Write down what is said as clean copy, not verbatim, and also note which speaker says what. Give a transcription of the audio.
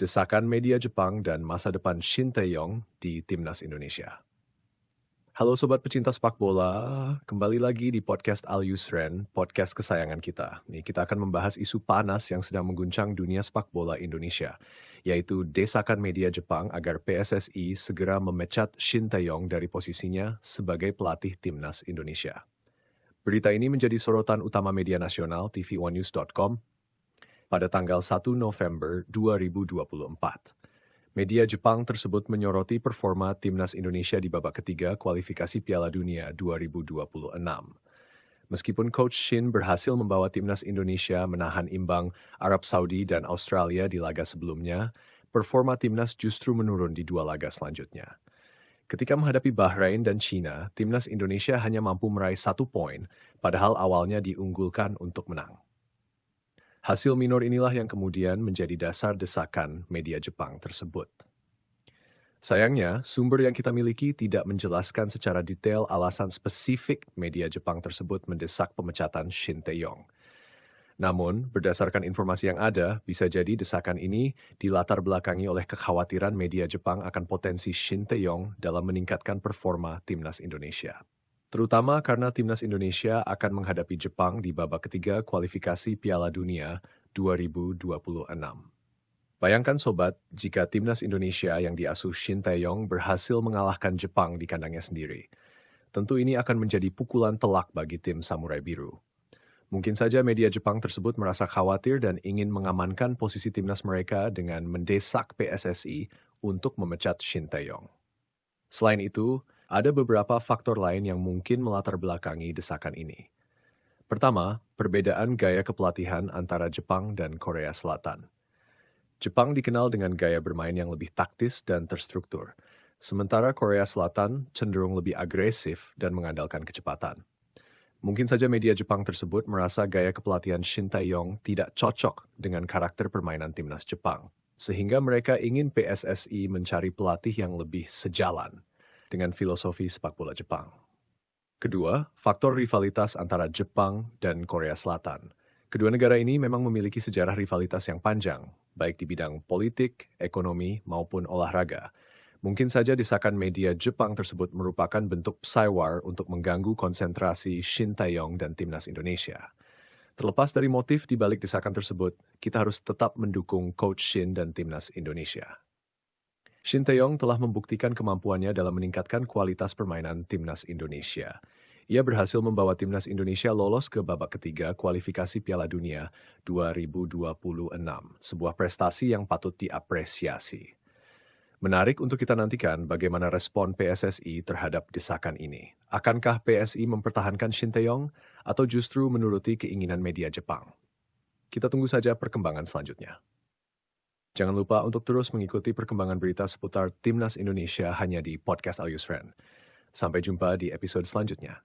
Speaker 1: desakan media Jepang dan masa depan Shin Tae-yong di Timnas Indonesia. Halo Sobat Pecinta Sepak Bola, kembali lagi di podcast Al Yusren, podcast kesayangan kita. Nih, kita akan membahas isu panas yang sedang mengguncang dunia sepak bola Indonesia, yaitu desakan media Jepang agar PSSI segera memecat Shin Tae-yong dari posisinya sebagai pelatih Timnas Indonesia. Berita ini menjadi sorotan utama media nasional tv1news.com pada tanggal 1 November 2024. Media Jepang tersebut menyoroti performa Timnas Indonesia di babak ketiga kualifikasi Piala Dunia 2026. Meskipun Coach Shin berhasil membawa Timnas Indonesia menahan imbang Arab Saudi dan Australia di laga sebelumnya, performa Timnas justru menurun di dua laga selanjutnya. Ketika menghadapi Bahrain dan China, Timnas Indonesia hanya mampu meraih 1 poin, padahal awalnya diunggulkan untuk menang. Hasil minor inilah yang kemudian menjadi dasar desakan media Jepang tersebut. Sayangnya, sumber yang kita miliki tidak menjelaskan secara detail alasan spesifik media Jepang tersebut mendesak pemecatan Shin Tae-yong. Namun, berdasarkan informasi yang ada, bisa jadi desakan ini dilatar belakangi oleh kekhawatiran media Jepang akan potensi Shin Tae-yong dalam meningkatkan performa Timnas Indonesia. Terutama karena Timnas Indonesia akan menghadapi Jepang di babak ketiga kualifikasi Piala Dunia 2026. Bayangkan Sobat, jika Timnas Indonesia yang diasuh Shin Tae-yong berhasil mengalahkan Jepang di kandangnya sendiri. Tentu ini akan menjadi pukulan telak bagi tim Samurai Biru. Mungkin saja media Jepang tersebut merasa khawatir dan ingin mengamankan posisi timnas mereka dengan mendesak PSSI untuk memecat Shin Tae-yong. Selain itu, ada beberapa faktor lain yang mungkin melatar belakangi desakan ini. Pertama, perbedaan gaya kepelatihan antara Jepang dan Korea Selatan. Jepang dikenal dengan gaya bermain yang lebih taktis dan terstruktur, sementara Korea Selatan cenderung lebih agresif dan mengandalkan kecepatan. Mungkin saja media Jepang tersebut merasa gaya kepelatihan Shin Tae-yong tidak cocok dengan karakter permainan timnas Jepang, sehingga mereka ingin PSSI mencari pelatih yang lebih sejalan dengan filosofi sepak bola Jepang. Kedua, faktor rivalitas antara Jepang dan Korea Selatan. Kedua negara ini memang memiliki sejarah rivalitas yang panjang, baik di bidang politik, ekonomi, maupun olahraga. Mungkin saja desakan media Jepang tersebut merupakan bentuk psywar untuk mengganggu konsentrasi Shin Tae-yong dan Timnas Indonesia. Terlepas dari motif di balik desakan tersebut, kita harus tetap mendukung Coach Shin dan Timnas Indonesia. Shin Tae-yong telah membuktikan kemampuannya dalam meningkatkan kualitas permainan Timnas Indonesia. Ia berhasil membawa Timnas Indonesia lolos ke babak ketiga kualifikasi Piala Dunia 2026, sebuah prestasi yang patut diapresiasi. Menarik untuk kita nantikan bagaimana respon PSSI terhadap desakan ini. Akankah PSI mempertahankan Shin Tae-yong atau justru menuruti keinginan media Jepang? Kita tunggu saja perkembangan selanjutnya. Jangan lupa untuk terus mengikuti perkembangan berita seputar Timnas Indonesia hanya di Podcast Al Yusren. Sampai jumpa di episode selanjutnya.